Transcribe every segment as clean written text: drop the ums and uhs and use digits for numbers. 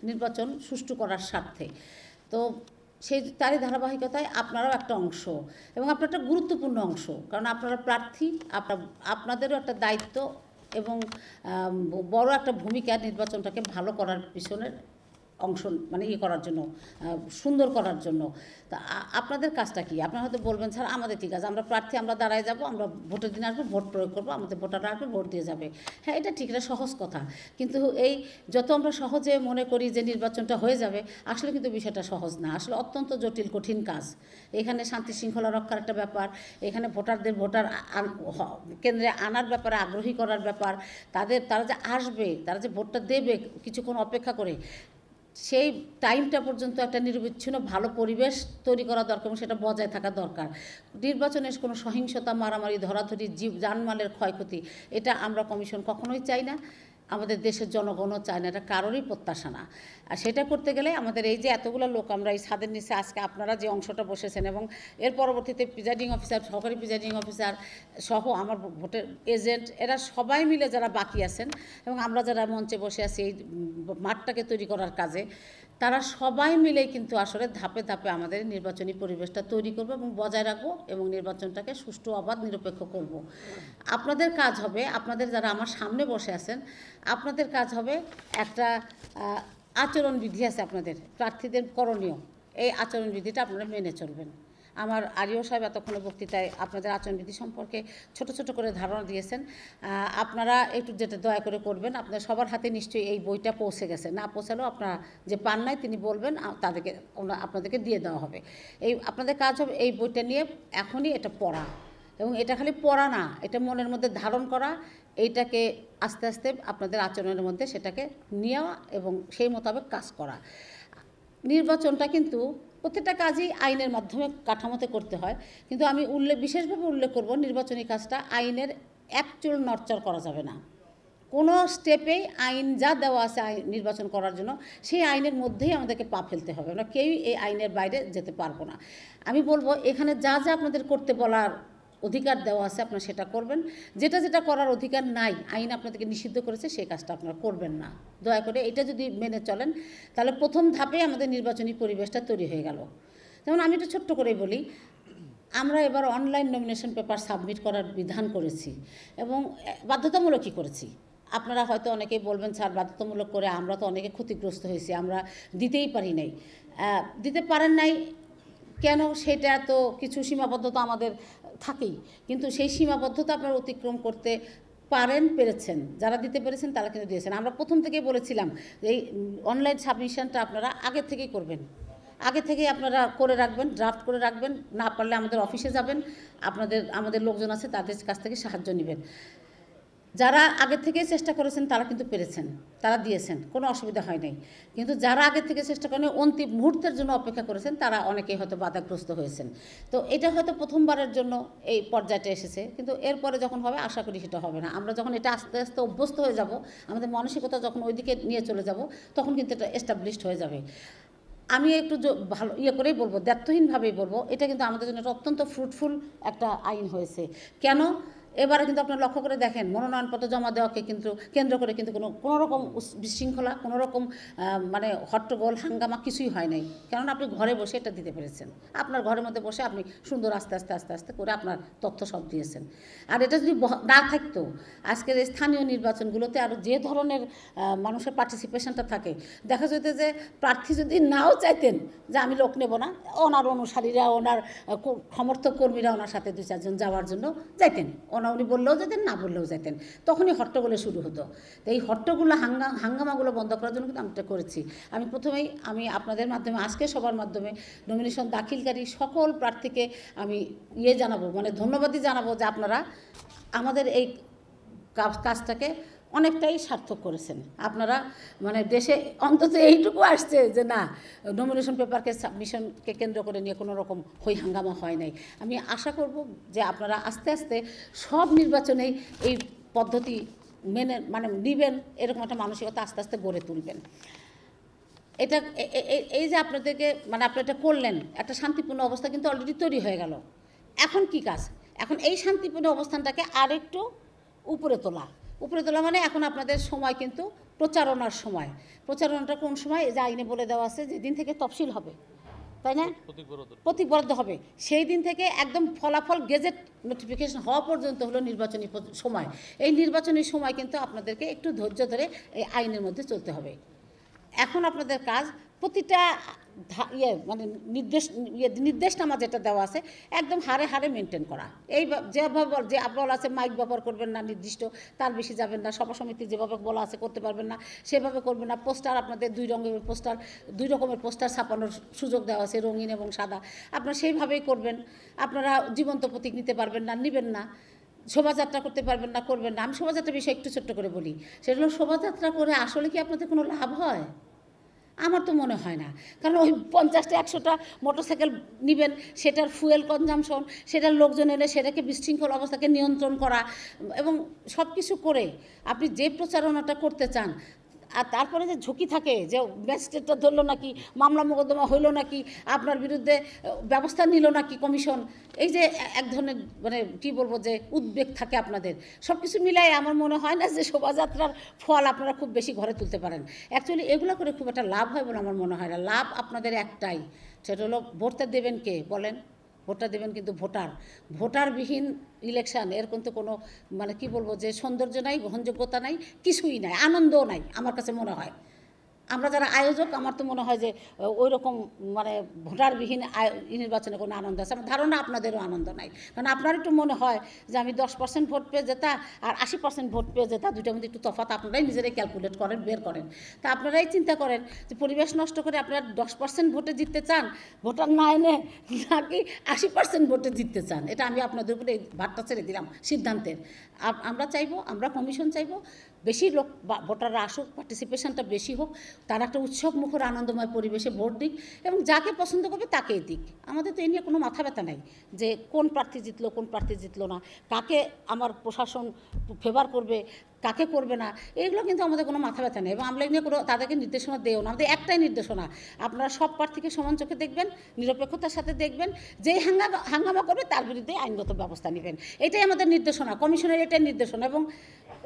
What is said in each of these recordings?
নির্বাচন সুষ্ঠু করার স্বার্থে। তো সেই তারই ধারাবাহিকতায় আপনারাও একটা অংশ এবং আপনার একটা গুরুত্বপূর্ণ অংশ, কারণ আপনারা প্রার্থী, আপনাদেরও একটা দায়িত্ব এবং বড় একটা ভূমিকা নির্বাচনটাকে ভালো করার পিছনে অংশ, মানে করার জন্য, সুন্দর করার জন্য। তা আপনাদের কাজটা কি? আপনারা হয়তো বলবেন স্যার আমাদের কী কাজ, আমরা প্রার্থী, আমরা দাঁড়ায় যাব, আমরা ভোটের দিন আসবো, ভোট প্রয়োগ করবো, আমাদের ভোটাররা আসবে, ভোট দিয়ে যাবে। হ্যাঁ, এটা ঠিক, এটা সহজ কথা, কিন্তু এই যত আমরা সহজে মনে করি যে নির্বাচনটা হয়ে যাবে, আসলে কিন্তু বিষয়টা সহজ না, আসলে অত্যন্ত জটিল কঠিন কাজ। এখানে শান্তি শৃঙ্খলা রক্ষার একটা ব্যাপার, এখানে ভোটারদের কেন্দ্রে আনার ব্যাপারে আগ্রহী করার ব্যাপার, তারা যে আসবে, তারা যে ভোটটা দেবে কিছুক্ষণ অপেক্ষা করে, সেই টাইমটা পর্যন্ত একটা নিরবিচ্ছিন্ন ভালো পরিবেশ তৈরি করা দরকার এবং সেটা বজায় থাকা দরকার। নির্বাচনের কোনো সহিংসতা, মারামারি, ধরাধরি, জানমালের ক্ষয়ক্ষতি, এটা আমরা কমিশন কখনোই চাই না, আমাদের দেশের জনগণও চায় না, এটা কারোরই প্রত্যাশা না। আর সেটা করতে গেলে আমাদের এই যে এতগুলো লোক, আমরা এই ছাদের নিচে আজকে আপনারা যে অংশটা বসেছেন এবং এর পরবর্তীতে প্রিজাইডিং অফিসার, সহকারী প্রিজাইডিং অফিসার সহ আমার ভোটের এজেন্ট, এরা সবাই মিলে যারা বাকি আছেন এবং আমরা যারা মঞ্চে বসে আছি এই মাঠটাকে তৈরি করার কাজে, তারা সবাই মিলেই কিন্তু আসলে ধাপে ধাপে আমাদের নির্বাচনী পরিবেশটা তৈরি করব এবং বজায় রাখবো এবং নির্বাচনটাকে সুষ্ঠু, অবাধ, নিরপেক্ষ করব। আপনাদের কাজ হবে, আপনাদের যারা আমার সামনে বসে আছেন, আপনাদের কাজ হবে একটা আচরণবিধি আছে আপনাদের প্রার্থীদের করণীয়, এই আচরণবিধিটা আপনারা মেনে চলবেন। আমার আরিও সাহেব এতক্ষণে বক্তৃতায় আপনাদের আচরণবিধি সম্পর্কে ছোট ছোট করে ধারণা দিয়েছেন। আপনারা একটু যেটা দয়া করে করবেন, আপনার সবার হাতে নিশ্চয়ই এই বইটা পৌঁছে গেছে, না পৌঁছালেও আপনারা যে পান নাই তিনি বলবেন, আপনাদেরকে দিয়ে দেওয়া হবে। আপনাদের কাজ হবে এই বইটা নিয়ে এখনই এটা পড়া, এবং এটা খালি পড়া না, এটা মনের মধ্যে ধারণ করা, এইটাকে আস্তে আস্তে আপনাদের আচরণের মধ্যে সেটাকে নেওয়া এবং সেই মোতাবেক কাজ করা। নির্বাচনটা কিন্তু প্রত্যেকটা কাজই আইনের মাধ্যমে কাঠামোতে করতে হয়, কিন্তু আমি বিশেষভাবে উল্লেখ করব, নির্বাচনী কাজটা আইনের একচুল নড়চড় করা যাবে না। কোনো স্টেপেই আইন যা দেওয়া আছে নির্বাচন করার জন্য, সেই আইনের মধ্যেই আমাদেরকে পা ফেলতে হবে, আমরা কেউই এই আইনের বাইরে যেতে পারবো না। আমি বলবো এখানে যা যা আপনাদের করতে বলার অধিকার দেওয়া আছে আপনারা সেটা করবেন, যেটা যেটা করার অধিকার নাই, আইন আপনাদেরকে নিষিদ্ধ করেছে, সেই কাজটা আপনারা করবেন না। দয়া করে এটা যদি মেনে চলেন, তাহলে প্রথম ধাপে আমাদের নির্বাচনী পরিবেশটা তৈরি হয়ে গেল। যেমন আমি একটু ছোট্ট করে বলি, আমরা এবার অনলাইন নমিনেশন পেপার সাবমিট করার বিধান করেছি এবং বাধ্যতামূলকই করেছি। আপনারা হয়তো অনেকেই বলবেন স্যার বাধ্যতামূলক করে আমরা তো অনেকে ক্ষতিগ্রস্ত হয়েছি, আমরা দিতেই পারি নাই। দিতে পারেন নাই কেন, সেটা তো কিছু সীমাবদ্ধতা আমাদের থাকেই, কিন্তু সেই সীমাবদ্ধতা আপনারা অতিক্রম করতে পেরেছেন, যারা দিতে পেরেছেন তারা কিন্তু দিয়েছেন। আমরা প্রথম থেকেই বলেছিলাম এই অনলাইন সাবমিশনটা আপনারা আগে থেকেই করবেন, আগে থেকেই আপনারা করে রাখবেন, ড্রাফট করে রাখবেন, না পারলে আমাদের অফিসে যাবেন, আমাদের লোকজন আছে তাদের কাছ থেকে সাহায্য নেবেন। যারা আগে থেকে চেষ্টা করেছেন তারা কিন্তু পেরেছেন, তারা দিয়েছেন, কোনো অসুবিধা হয় নাই। কিন্তু যারা আগে থেকে চেষ্টা করেন, অন্তিম মুহূর্তের জন্য অপেক্ষা করেছেন, তারা অনেকেই হয়তো বাধাগ্রস্ত হয়েছেন। তো এটা হয়তো প্রথমবারের জন্য এই পর্যায়টা এসেছে, কিন্তু এরপরে যখন হবে আশা করি সেটা হবে না। আমরা যখন এটা আস্তে আস্তে অভ্যস্ত হয়ে যাব, আমাদের মানসিকতা যখন ওইদিকে নিয়ে চলে যাব, তখন কিন্তু এটা এস্টাবলিশড হয়ে যাবে। আমি একটু ভালো করেই বলবো, দ্ব্যর্থহীনভাবেই বলবো, এটা কিন্তু আমাদের জন্য অত্যন্ত ফ্রুটফুল একটা আইন হয়েছে। কেন? এবারে কিন্তু আপনারা লক্ষ্য করে দেখেন, মনোনয়নপত্র জমা দেওয়াকে কিন্তু কেন্দ্র করে কিন্তু কোনো রকম বিশৃঙ্খলা, কোনো রকম মানে হট্টগোল, হাঙ্গামা কিছুই হয় নাই, কারণ আপনি ঘরে বসে এটা দিতে পেরেছেন। আপনার ঘরের মধ্যে বসে আপনি সুন্দর আস্তে আস্তে আস্তে আস্তে করে আপনার তথ্য সব দিয়েছেন। আর এটা যদি না থাকতো, আজকের এই স্থানীয় নির্বাচনগুলোতে আরও যে ধরনের মানুষের পার্টিসিপেশনটা থাকে, দেখা যেত যে প্রার্থী যদি নাও চাইতেন যে আমি লোক নেব না, ওনার অনুসারীরা, ওনার সমর্থক কর্মীরা ওনার সাথে 2-4 জন যাওয়ার জন্য যাইতেন, উনি বললেও যেতেন, না বললেও যেতেন, তখনই হট্টগোলে শুরু হতো। তো এই হট্টগোল হাঙ্গামাগুলো বন্ধ করার জন্য কিন্তু আমি এটা করেছি। আমি আপনাদের মাধ্যমে, আজকে সবার মাধ্যমে নমিনেশন দাখিলকারী সকল প্রার্থীকে আমি জানাবো, মানে ধন্যবাদই জানাবো যে আপনারা আমাদের এই কাজটাকে অনেকটাই সার্থক করেছেন। আপনারা মানে দেশে অন্তত এইটুকু আসছে যে না, নমিনেশন পেপারকে সাবমিশনকে কেন্দ্র করে নিয়ে কোনো রকম হই হাঙ্গামা হয় নাই। আমি আশা করব যে আপনারা আস্তে আস্তে সব নির্বাচনেই এই পদ্ধতি মেনে নেবেন, এরকম একটা মানসিকতা আস্তে আস্তে গড়ে তুলবেন। এটা এই যে আপনাদেরকে আপনারা এটা করলেন, একটা শান্তিপূর্ণ অবস্থা কিন্তু অলরেডি তৈরি হয়ে গেল। এখন কি কাজ? এখন এই শান্তিপূর্ণ অবস্থানটাকে আরেকটু উপরে তোলা মানে এখন আপনাদের সময় কিন্তু প্রচারণার সময়, প্রচারণাটা কোন সময় যে আইনে বলে দেওয়া আছে যেদিন থেকে তফসিল হবে, তাই না, প্রতীক বরাদ্দ হবে, সেই দিন থেকে একদম ফলাফল গেজেট নোটিফিকেশন হওয়া পর্যন্ত হলো নির্বাচনী সময়। এই নির্বাচনী সময় কিন্তু আপনাদেরকে একটু ধৈর্য ধরে এই আইনের মধ্যে চলতে হবে। এখন আপনাদের কাজ প্রতিটা মানে নির্দেশনামা যেটা দেওয়া আছে একদম হারে হারে মেনটেন করা। এই যেভাবে যে বলা আছে মাইক ব্যবহার করবেন না, নির্দিষ্ট তার বেশি যাবেন না, সভা সমিতি যেভাবে বলা আছে করতে পারবেন না সেভাবে করবেন না। পোস্টার আপনাদের দুই রকমের পোস্টার ছাপানোর সুযোগ দেওয়া আছে, রঙিন এবং সাদা, আপনারা সেইভাবেই করবেন। আপনারা জীবন্ত প্রতীক নিতে পারবেন না, নেবেন না। শোভাযাত্রা করতে পারবেন না, করবেন না। আমি শোভাযাত্রার বিষয়ে একটু ছোট্ট করে বলি, সেটা হলো শোভাযাত্রা করে আসলে কি আপনাদের কোনো লাভ হয়? আমার তো মনে হয় না। কারণ ওই 50টা 100টা মোটরসাইকেল নেবেন, সেটার ফুয়েল কনজামশন, সেটার লোকজন এলে সেটাকে বিশৃঙ্খল অবস্থাকে নিয়ন্ত্রণ করা এবং সব কিছু করে আপনি যে প্রচারণাটা করতে চান, আর তারপরে যে ঝুঁকি থাকে যে ম্যাজিস্ট্রেটটা ধরলো নাকি, মামলা মোকদ্দমা হইলো নাকি, আপনার বিরুদ্ধে ব্যবস্থা নিল নাকি কমিশন, এই যে এক ধরনের মানে কী বলবো যে উদ্বেগ থাকে আপনাদের, সব কিছু মিলাই আমার মনে হয় না যে শোভাযাত্রার ফল আপনারা খুব বেশি ঘরে তুলতে পারেন। অ্যাকচুয়ালি এগুলো করে খুব একটা লাভ হয় বলে আমার মনে হয় না। লাভ আপনাদের একটাই, সেটা হলো ভোটটা দেবেন কে বলেন? ভোটটা দেবেন কিন্তু ভোটারবিহীন ইলেকশান, এর কিন্তু কোনো মানে কি বলবো যে সৌন্দর্য নাই, গ্রহণযোগ্যতা নাই, কিছুই নাই, আনন্দও নাই আমার কাছে মনে হয়। আমরা যারা আয়োজক, আমার তো মনে হয় যে ওই রকম মানে ভোটারবিহীন নির্বাচনে কোনো আনন্দ আছে, আমার ধারণা আপনাদেরও আনন্দ নাই। কারণ আপনার একটু মনে হয় যে আমি 10% ভোট পেয়ে যেতা আর 80% ভোট পেয়ে যেতা, দুইটার মধ্যে একটু তফাৎ আপনারাই নিজেরাই ক্যালকুলেট করেন, বের করেন। তা আপনারাই চিন্তা করেন যে পরিবেশ নষ্ট করে আপনারা 10% ভোটে জিততে চান, ভোটার না এনে, নাকি 80% ভোটে জিততে চান। এটা আমি আপনাদের উপরে এই ভারটা ছেড়ে দিলাম সিদ্ধান্তের। আমরা চাইবো, আমরা কমিশন চাইবো বেশি লোক ভোটাররা আসুক, পার্টিসিপেশনটা বেশি হোক, তারা একটা উৎসব মুখর আনন্দময় পরিবেশে ভোট দিক এবং যাকে পছন্দ করবে তাকেই দিক। আমাদের তো এই নিয়ে কোনো মাথা ব্যথা নাই যে কোন প্রার্থী জিতলো কোন প্রার্থী জিতলো না, কাকে আমার প্রশাসন ফেভার করবে কাকে করবে না, এগুলো কিন্তু আমাদের কোনো মাথা ব্যথা নেই এবং আমরা নিয়ে কোনো তাদেরকে নির্দেশনা দেও না। আমাদের একটাই নির্দেশনা, আপনারা সব প্রার্থীকে সমান চোখে দেখবেন, নিরপেক্ষতার সাথে দেখবেন, যেই হাঙ্গামা করবে তার বিরুদ্ধে আইনগত ব্যবস্থা নেবেন। এটাই আমাদের নির্দেশনা, কমিশনের এটাই নির্দেশনা এবং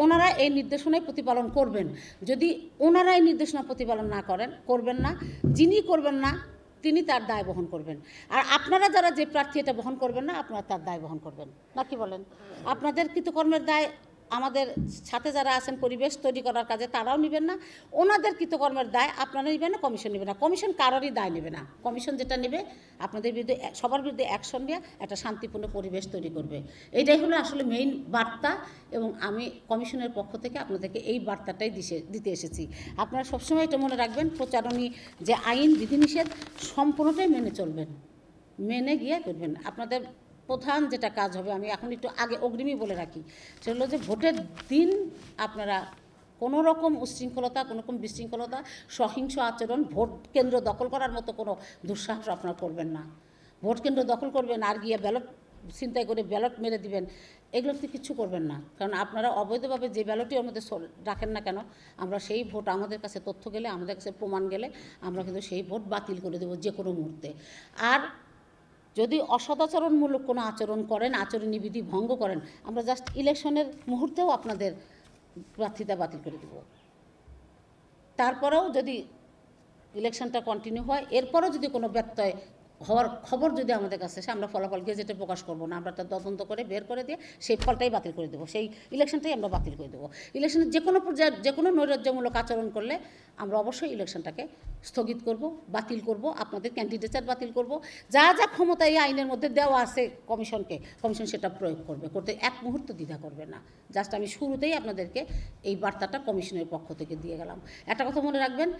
ওনারা এই নির্দেশনাই প্রতিপালন করবেন। যদি ওনারা এই নির্দেশনা প্রতিপালন না করবেন না, যিনি করবেন না তিনি তার দায় বহন করবেন। আর আপনারা যারা যে প্রার্থী এটা বহন করবেন না, আপনারা তার দায় বহন করবেন না, কি বলেন? আপনাদের কৃতকর্মের দায় আমাদের সাথে যারা আছেন পরিবেশ তৈরি করার কাজে তারাও নেবেন না, ওনাদের কৃতকর্মের দায় আপনারা নেবেন না, কমিশন নেবে না, কমিশন কারোরই দায় নেবে না। কমিশন যেটা নেবে আপনাদের বিরুদ্ধে সবার বিরুদ্ধে অ্যাকশন নিয়ে একটা শান্তিপূর্ণ পরিবেশ তৈরি করবে। এটাই হলো আসলে মেইন বার্তা এবং আমি কমিশনের পক্ষ থেকে আপনাদেরকে এই বার্তাটাই দিতে এসেছি। আপনারা সবসময় এটা মনে রাখবেন, প্রচারণী যে আইন বিধিনিষেধ সম্পূর্ণটাই মেনে চলবেন, মেনে গিয়ে করবেন। আপনাদের প্রধান যেটা কাজ হবে, আমি এখন একটু আগে অগ্রিমই বলে রাখি, সেটা হলো যে ভোটের দিন আপনারা কোনো রকম উচ্ছৃঙ্খলতা, কোনো রকম বিশৃঙ্খলতা, সহিংস আচরণ, ভোট কেন্দ্র দখল করার মতো কোনো দুঃসাহস আপনারা করবেন না। ভোট কেন্দ্র দখল করবেন আর গিয়ে ব্যালট ছিনতাই করে ব্যালট মেরে দিবেন, এগুলোতে কিছু করবেন না। কারণ আপনারা অবৈধভাবে যে ব্যালটই ওর মধ্যে রাখেন না কেন, আমরা সেই ভোট আমাদের কাছে তথ্য গেলে, আমাদের কাছে প্রমাণ গেলে আমরা কিন্তু সেই ভোট বাতিল করে দেবো যে কোনো মুহূর্তে। আর যদি অসদাচরণমূলক কোনো আচরণ করেন, আচরণী বিধি ভঙ্গ করেন, আমরা জাস্ট ইলেকশনের মুহূর্তেও আপনাদের প্রার্থিতা বাতিল করে দেব। তারপরেও যদি ইলেকশনটা কন্টিনিউ হয়, এরপরও যদি কোনো ব্যত্যয় হওয়ার খবর যদি আমাদের কাছে আসে, আমরা ফলাফল গেজেটে প্রকাশ করব না, আমরা তার তদন্ত করে বের করে দিয়ে সেই ফলটাই বাতিল করে দেবো, সেই ইলেকশনটাই আমরা বাতিল করে দেবো। ইলেকশনের যে কোনো পর্যায়ে যে কোনো নৈরাজ্যমূলক আচরণ করলে আমরা অবশ্যই ইলেকশনটাকে স্থগিত করব, বাতিল করব, আপনাদের ক্যান্ডিডেটচার বাতিল করব। যা যা ক্ষমতা এই আইনের মধ্যে দেওয়া আছে কমিশনকে, কমিশন সেটা প্রয়োগ করবে, করতে এক মুহূর্ত দ্বিধা করবে না। জাস্ট আমি শুরুতেই আপনাদেরকে এই বার্তাটা কমিশনের পক্ষ থেকে দিয়ে গেলাম। একটা কথা মনে রাখবেন,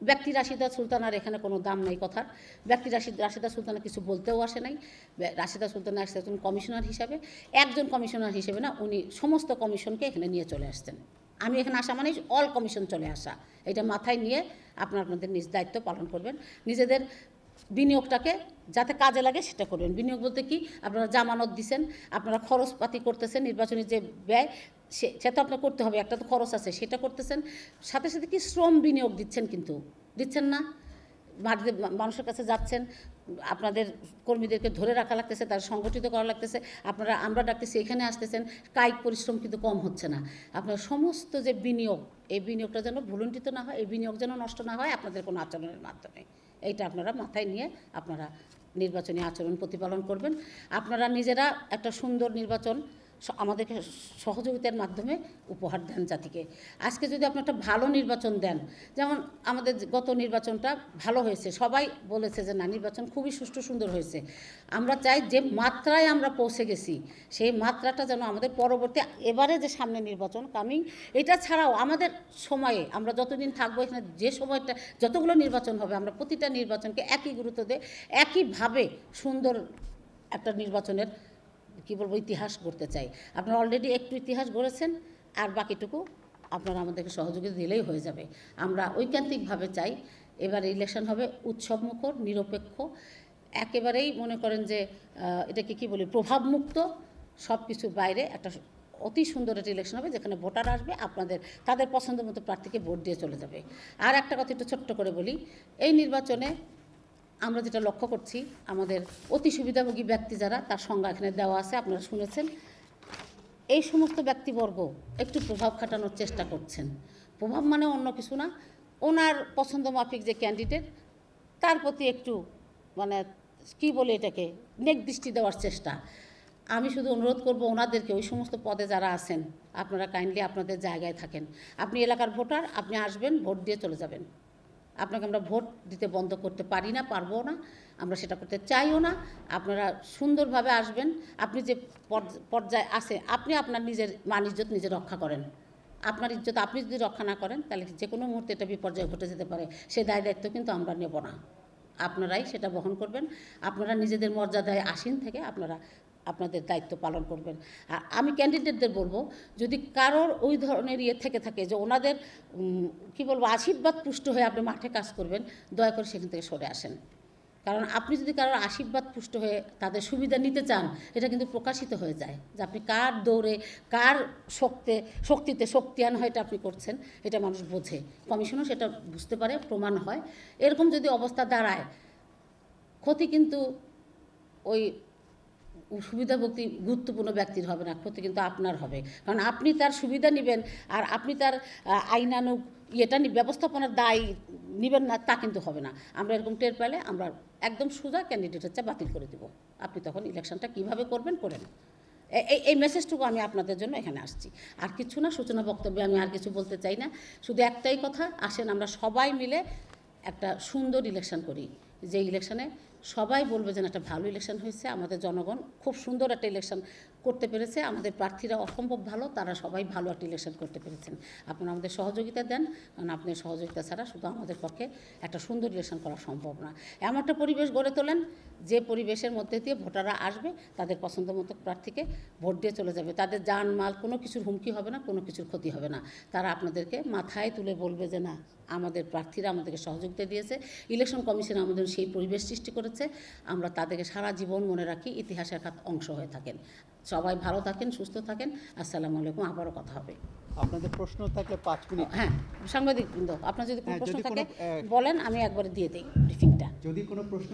ব্যক্তি রাশিদা সুলতানার এখানে কোনো দাম নেই কথার। ব্যক্তি রাশিদা সুলতানা কিছু বলতেও আসে নাই। রাশিদা সুলতানা আসছে একজন কমিশনার হিসাবে, একজন কমিশনার হিসেবে না, উনি সমস্ত কমিশনকে এখানে নিয়ে চলে আসছেন। আমি এখানে আসা মানে অল কমিশন চলে আসা, এটা মাথায় নিয়ে আপনাদের নিজ দায়িত্ব পালন করবেন। নিজেদের বিনিয়োগটাকে যাতে কাজে লাগে সেটা করবেন। বিনিয়োগ বলতে কি, আপনারা জামানত দিচ্ছেন, আপনারা খরচপাতি করতেছেন, নির্বাচনী যে ব্যয় সেটা আপনার করতে হবে, একটা তো খরচ আছে সেটা করতেছেন, সাথে সাথে কি শ্রম বিনিয়োগ দিচ্ছেন, কিন্তু দিচ্ছেন না। মানুষের কাছে যাচ্ছেন, আপনাদের কর্মীদেরকে ধরে রাখা লাগতেছে, তারা সংগঠিত করা লাগতেছে, আমরা ডাকতেছি এখানে আসতেছেন, কায়িক পরিশ্রম কিন্তু কম হচ্ছে না। আপনার সমস্ত যে বিনিয়োগ, এই বিনিয়োগটা যেন ভুলুণ্ঠিত না হয়, এই বিনিয়োগ যেন নষ্ট না হয় আপনাদের কোনো আচরণের মাধ্যমে। এইটা আপনারা মাথায় নিয়ে আপনারা নির্বাচনী আচরণ প্রতিপালন করবেন। আপনারা নিজেরা একটা সুন্দর নির্বাচন আমাদেরকে সহযোগিতার মাধ্যমে উপহার দেন জাতিকে। আজকে যদি আপনি একটা ভালো নির্বাচন দেন, যেমন আমাদের গত নির্বাচনটা ভালো হয়েছে, সবাই বলেছে যে না নির্বাচন খুবই সুষ্ঠু সুন্দর হয়েছে। আমরা চাই যে মাত্রায় আমরা পৌঁছে গেছি সেই মাত্রাটা যেন আমাদের পরবর্তী এবারে যে সামনে নির্বাচন কামিং, এটা ছাড়াও আমাদের সময়ে আমরা যতদিন থাকবো এখানে, যে সময়টা যতগুলো নির্বাচন হবে, আমরা প্রতিটা নির্বাচনকে একই গুরুত্ব দিয়ে একইভাবে সুন্দর একটা নির্বাচনের কী বলবো ইতিহাস গড়তে চাই। আপনারা অলরেডি একটু ইতিহাস গড়েছেন, আর বাকিটুকু আপনারা আমাদেরকে সহযোগিতা দিলেই হয়ে যাবে। আমরা ঐকান্তিকভাবে চাই এবার ইলেকশন হবে উৎসবমুখর, নিরপেক্ষ, একেবারেই মনে করেন যে এটাকে কী বলি প্রভাবমুক্ত, সব কিছুর বাইরে একটা অতি সুন্দর একটা ইলেকশন হবে যেখানে ভোটার আসবে, তাদের পছন্দ মতো প্রার্থীকে ভোট দিয়ে চলে যাবে। আর একটা কথা একটু ছোট্ট করে বলি, এই নির্বাচনে আমরা যেটা লক্ষ্য করছি, আমাদের অতি সুবিধাভোগী ব্যক্তি যারা, তার সংজ্ঞা এখানে দেওয়া আছে, আপনারা শুনেছেন। এই সমস্ত ব্যক্তিবর্গ একটু প্রভাব খাটানোর চেষ্টা করছেন। প্রভাব মানে অন্য কিছু না, ওনার পছন্দ মাফিক যে ক্যান্ডিডেট তার প্রতি একটু মানে কী বলে এটাকে নেক দৃষ্টি দেওয়ার চেষ্টা। আমি শুধু অনুরোধ করব ওনাদেরকে, ওই সমস্ত পদে যারা আছেন, আপনারা কাইন্ডলি আপনাদের জায়গায় থাকেন। আপনি এলাকার ভোটার, আপনি আসবেন, ভোট দিয়ে চলে যাবেন। আপনাকে আমরা ভোট দিতে বন্ধ করতে পারি না, পারবো না, আমরা সেটা করতে চাইও না। আপনারা সুন্দরভাবে আসবেন। আপনি যে পর্যায়ে আছে, আপনি আপনার নিজের মান ইজ্জত নিজে রক্ষা করেন। আপনার ইজ্জত আপনি যদি রক্ষা না করেন তাহলে যে কোনো মুহূর্তে এটা বিপর্যয় ঘটে যেতে পারে, সেই দায়িত্ব কিন্তু আমরা নেব না, আপনারাই সেটা বহন করবেন। আপনারা নিজেদের মর্যাদায় আসীন থেকে আপনাদের দায়িত্ব পালন করবেন। আর আমি ক্যান্ডিডেটদের বলবো, যদি কারোর ওই ধরনের থেকে থাকে যে ওনাদের কী বলবো আশীর্বাদ পুষ্ট হয়ে আপনি মাঠে কাজ করবেন, দয়া করে সেখান থেকে সরে আসেন। কারণ আপনি যদি কারোর আশীর্বাদ পুষ্ট হয়ে তাদের সুবিধা নিতে চান, এটা কিন্তু প্রকাশিত হয়ে যায় যে আপনি কার দৌড়ে কার শক্তিতে শক্তিয়ান হয় এটা আপনি করছেন, এটা মানুষ বোঝে, কমিশনও সেটা বুঝতে পারে, প্রমাণ হয়। এরকম যদি অবস্থা দাঁড়ায়, ক্ষতি কিন্তু ওই সুবিধাভোগী গুরুত্বপূর্ণ ব্যক্তির হবে না, ক্ষতি কিন্তু আপনার হবে। কারণ আপনি তার সুবিধা নেবেন আর আপনি তার আইনানুগ ব্যবস্থাপনার দায় নেবেন না, তা কিন্তু হবে না। আমরা এরকম টের পেলে আমরা একদম সোজা ক্যান্ডিডেট হচ্ছে বাতিল করে দেব। আপনি তখন ইলেকশনটা কীভাবে করবেন করেন। এই মেসেজটুকু আমি আপনাদের জন্য এখানে আসছি, আর কিছু না। সূচনা বক্তব্যে আমি আর কিছু বলতে চাই না, শুধু একটাই কথা, আসেন আমরা সবাই মিলে একটা সুন্দর ইলেকশন করি, যে ইলেকশনে সবাই বলবে যেন একটা ভালো ইলেকশন হয়েছে, আমাদের জনগণ খুব সুন্দর একটা ইলেকশন করতে পেরেছে, আমাদের প্রার্থীরা অসম্ভব ভালো, তারা সবাই ভালো একটা ইলেকশন করতে পেরেছেন। আপনারা আমাদের সহযোগিতা দেন, কারণ আপনার সহযোগিতা ছাড়া শুধু আমাদের পক্ষে একটা সুন্দর ইলেকশন করা সম্ভব না। এমন একটা পরিবেশ গড়ে তোলেন যে পরিবেশের মধ্যে দিয়ে ভোটাররা আসবে, তাদের পছন্দ মতো প্রার্থীকে ভোট দিয়ে চলে যাবে, তাদের জানমাল কোনো কিছুর হুমকি হবে না, কোনো কিছুর ক্ষতি হবে না। তারা আপনাদেরকে মাথায় তুলে বলবে যে না, আমাদের প্রার্থীরা আমাদেরকে সহযোগিতা দিয়েছে, ইলেকশন কমিশন আমাদের সেই পরিবেশ সৃষ্টি করেছে, আমরা তাদেরকে সারা জীবন মনে রাখি, ইতিহাসের একটা অংশ হয়ে থাকেন। সবাই ভালো থাকেন, সুস্থ থাকেন। আসসালামু আলাইকুম। আবারও কথা হবে। আপনাদের প্রশ্ন থাকলে 5 মিনিট। হ্যাঁ, সাংবাদিক বৃন্দ, আপনার যদি কোনো প্রশ্ন থাকে বলেন, আমি একবারে দিয়ে দিই ব্রিফিংটা। যদি কোনো প্রশ্ন